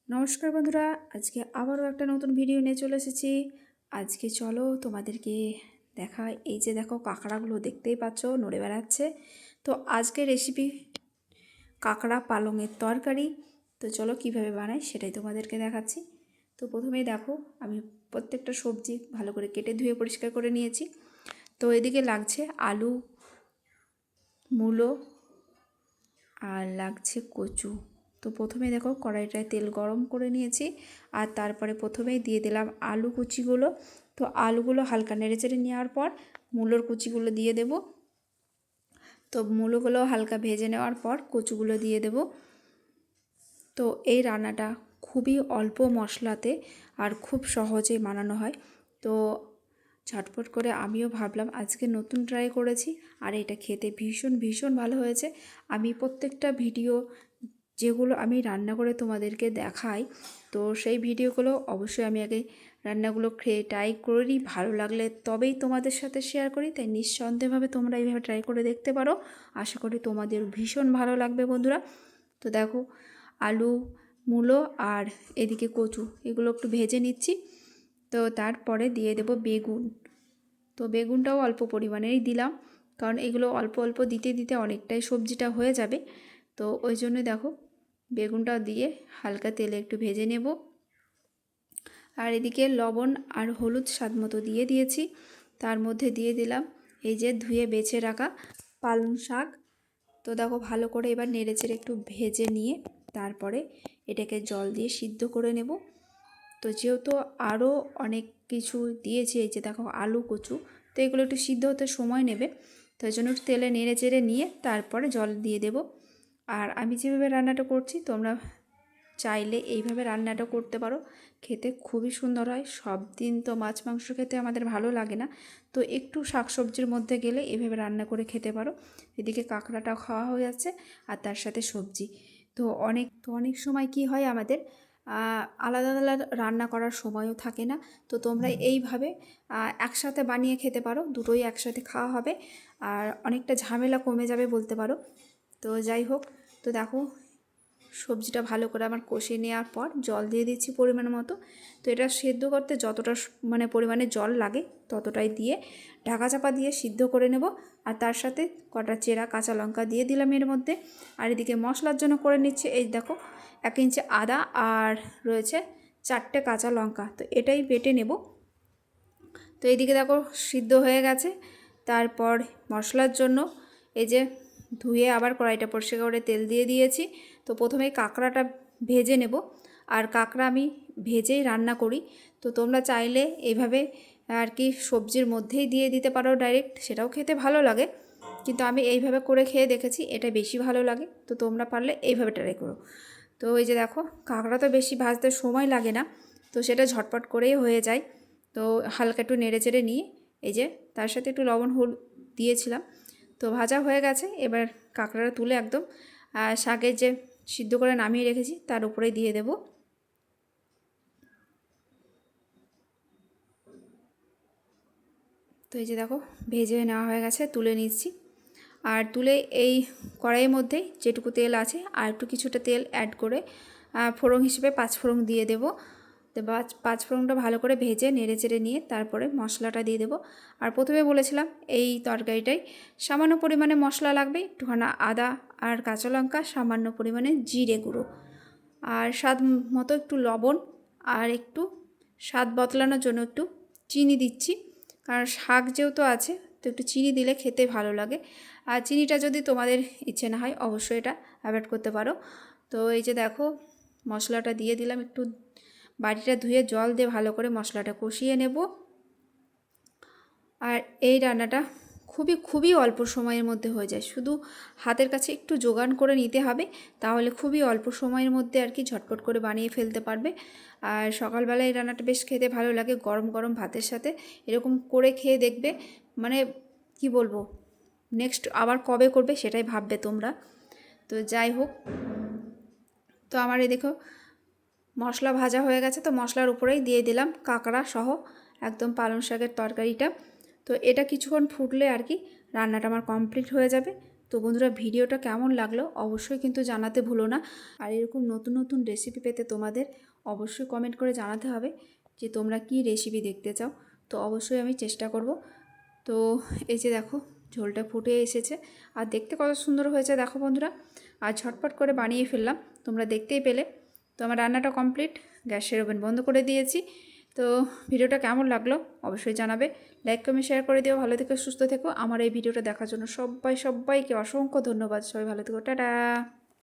নমস্কার বন্ধুরা, আজকে আবারও একটা নতুন ভিডিও নিয়ে চলে এসেছি। আজকে চলো তোমাদেরকে দেখাই। এই যে দেখো, কাঁকড়াগুলো দেখতেই পাচ্ছ নড়ে বেড়াচ্ছে। তো আজকে রেসিপি কাঁকড়া পালংয়ের তরকারি। তো চলো কিভাবে বানাই সেটাই তোমাদেরকে দেখাচ্ছি। তো প্রথমেই দেখো, আমি প্রত্যেকটা সবজি ভালো করে কেটে ধুয়ে পরিষ্কার করে নিয়েছি। তো এদিকে লাগছে আলু, মূলো আর লাগছে কচু। তো প্রথমে দেখো কড়াইটায় তেল গরম করে নিয়েছি, আর তারপরে প্রথমেই দিয়ে দিলাম আলু কুচিগুলো। তো আলুগুলো হালকা নেড়েচেড়ে নেওয়ার পর মূলোর কুচিগুলো দিয়ে দেব। তো মূলোগুলো হালকা ভেজে নেওয়ার পর কচুগুলো দিয়ে দেব। তো এই রান্নাটা খুবই অল্প মশলাতে আর খুব সহজে বানানো হয়। তো ঝটপট করে আমিও ভাবলাম আজকে নতুন ট্রাই করেছি, আর এটা খেতে ভীষণ ভীষণ ভালো হয়েছে। আমি প্রত্যেকটা ভিডিও যেগুলো আমি রান্না করে তোমাদেরকে দেখাই, তো সেই ভিডিওগুলো অবশ্যই আমি আগে রান্নাগুলো খেয়ে ট্রাই করি, ভালো লাগলে তবেই তোমাদের সাথে শেয়ার করি। তাই নিঃসন্দেহভাবে তোমরা এইভাবে ট্রাই করে দেখতে পারো। আশা করি তোমাদের ভীষণ ভালো লাগবে বন্ধুরা। তো দেখো, আলু, মূলো আর এদিকে কচু এগুলো একটু ভেজে নিচ্ছি। তো তারপরে দিয়ে দেব বেগুন। তো বেগুনটাও অল্প পরিমাণেই দিলাম, কারণ এগুলো অল্প অল্প দিতে দিতে অনেকটাই সবজিটা হয়ে যাবে। তো ওই জন্য দেখো, বেগুনটা দিয়ে হালকা তেলে একটু ভেজে নেব। আর এদিকে লবণ আর হলুদ স্বাদ মতো দিয়ে দিয়েছি। তার মধ্যে দিয়ে দিলাম এই যে ধুয়ে বেছে রাখা পালং শাক। তো দেখো, ভালো করে এবার নেড়েচেড়ে একটু ভেজে নিয়ে তারপরে এটাকে জল দিয়ে সিদ্ধ করে নেব। তো যেহেতু আরও অনেক কিছু দিয়েছি, এই যে দেখো আলু, কচু, তো এগুলো একটু সিদ্ধ হতে সময় নেবে। তো এই জন্য একটু তেলে নেড়ে চেড়ে নিয়ে তারপরে জল দিয়ে দেব। আর আমি যেভাবে রান্নাটা করছি, তোমরা চাইলে এইভাবে রান্নাটা করতে পারো, খেতে খুবই সুন্দর হয়। সব দিন তো মাছ মাংস খেতে আমাদের ভালো লাগে না, তো একটু শাকসবজির মধ্যে গেলে এভাবে রান্না করে খেতে পারো। এদিকে কাঁকড়াটাও খাওয়া হয়ে যাচ্ছে, আর তার সাথে সবজি। তো অনেক সময় কি হয় আমাদের, আলাদা আলাদা রান্না করার সময়ও থাকে না। তো তোমরা এইভাবে একসাথে বানিয়ে খেতে পারো, দুটোই একসাথে খাওয়া হবে আর অনেকটা ঝামেলা কমে যাবে বলতে পারো। তো যাই হোক, তো দেখো সবজিটা ভালো করে আমার কষিয়ে নেওয়ার পর জল দিয়ে দিচ্ছি পরিমাণ মতো। তো এটা সেদ্ধ করতে যতটা পরিমাণে জল লাগে ততটাই দিয়ে ঢাকা চাপা দিয়ে সিদ্ধ করে নেব। আর তার সাথে কটা চেরা কাঁচা লঙ্কা দিয়ে দিলাম এর মধ্যে। আর এদিকে মশলার জন্য করে নিচ্ছে, এই দেখো 1 ইঞ্চি আদা আর রয়েছে 4টে কাঁচা লঙ্কা, তো এটাই বেটে নেব। তো এইদিকে দেখো সিদ্ধ হয়ে গেছে। তারপর মশলার জন্য এই যে ধুয়ে আবার কড়াইটা পরিষ্কার করে তেল দিয়ে দিয়েছি। তো প্রথমে কাঁকড়াটা ভেজে নেব, আর কাঁকড়া আমি ভেজেই রান্না করি। তো তোমরা চাইলে এইভাবে আর কি সবজির মধ্যেই দিয়ে দিতে পারো ডাইরেক্ট, সেটাও খেতে ভালো লাগে। কিন্তু আমি এইভাবে করে খেয়ে দেখেছি, এটা বেশি ভালো লাগে। তো তোমরা পারলে এইভাবে ট্রাই করো। তো এই যে দেখো, কাঁকড়া তো বেশি ভাজতে সময় লাগে না, তো সেটা ঝটপট করেই হয়ে যায়। তো হালকা একটু নেড়ে চেড়ে নিয়ে এই যে তার সাথে একটু লবণ হলুদ দিয়েছিলাম। তো ভাজা হয়ে গেছে, এবার কাঁকড়াটা তুলে একদম শাকের যে সিদ্ধ করে নামিয়ে রেখেছি তার উপরেই দিয়ে দেব। তো এই যে দেখো, ভেজে নেওয়া হয়ে গেছে, তুলে নিচ্ছি। আর তুলে এই কড়াইয়ের মধ্যেই যেটুকু তেল আছে আর একটু কিছুটা তেল অ্যাড করে ফোড়ন হিসেবে 5 ফোড়ন দিয়ে দেব। তো 5 ফোড়নটা ভালো করে ভেজে নেড়ে চেড়ে নিয়ে তারপরে মশলাটা দিয়ে দেব। আর প্রথমে বলেছিলাম এই তরকারিটাই সামান্য পরিমাণে মশলা লাগবে, একটুখানি আদা আর কাঁচা লঙ্কা, সামান্য পরিমাণে জিরে গুঁড়ো, আর স্বাদ মতো একটু লবণ, আর একটু স্বাদ বদলানোর জন্য একটু চিনি দিচ্ছি। কারণ শাক যেহেতু আছে, তো একটু চিনি দিলে খেতে ভালো লাগে। আর চিনিটা যদি তোমাদের ইচ্ছে না হয় অবশ্যই এটা অ্যাভয়েড করতে পারো। তো এই যে দেখো, মশলাটা দিয়ে দিলাম, একটু বাটিটা ধুয়ে জল দিয়ে ভালো করে মশলাটা কষিয়ে নেব। আর এই রান্নাটা খুবই খুবই অল্প সময়ের মধ্যে হয়ে যায়, শুধু হাতের কাছে একটু জোগান করে নিতে হবে, তাহলে খুবই অল্প সময়ের মধ্যে আর কি ঝটপট করে বানিয়ে ফেলতে পারবে। আর সকালবেলায় এই রান্নাটা বেশ খেতে ভালো লাগে, গরম গরম ভাতের সাথে এরকম করে খেয়ে দেখবে, মানে কি বলবো, নেক্সট আবার কবে করবে সেটাই ভাববে তোমরা। তো যাই হোক, তো আমার এই দেখো মশলা ভাজা হয়ে গেছে। তো মশলার উপরেই দিয়ে দিলাম কাঁকড়া সহ একদম পালং শাকের তরকারিটা। তো এটা কিছুক্ষণ ফুটলে আর কি রান্নাটা আমার কমপ্লিট হয়ে যাবে। তো বন্ধুরা ভিডিওটা কেমন লাগলো অবশ্যই কিন্তু জানাতে ভুলো না। আর এরকম নতুন নতুন রেসিপি পেতে তোমাদের অবশ্যই কমেন্ট করে জানাতে হবে যে তোমরা কি রেসিপি দেখতে চাও। তো অবশ্যই আমি চেষ্টা করব। তো এই যে দেখো ঝোলটা ফুটে এসেছে আর দেখতে কত সুন্দর হয়েছে দেখো বন্ধুরা। আর ঝটপট করে বানিয়ে ফেললাম, তোমরা দেখতেই পেলে। তো আমার রান্নাটা কমপ্লিট, গ্যাসের ওভেন বন্ধ করে দিয়েছি। তো ভিডিওটা কেমন লাগলো অবশ্যই জানাবে, লাইক কমেন্ট শেয়ার করে দিও। ভালো থেকো, সুস্থ থেকো। আমার এই ভিডিওটা দেখার জন্য সবাইকে অসংখ্য ধন্যবাদ। সবাই ভালো থেকো, টাটা।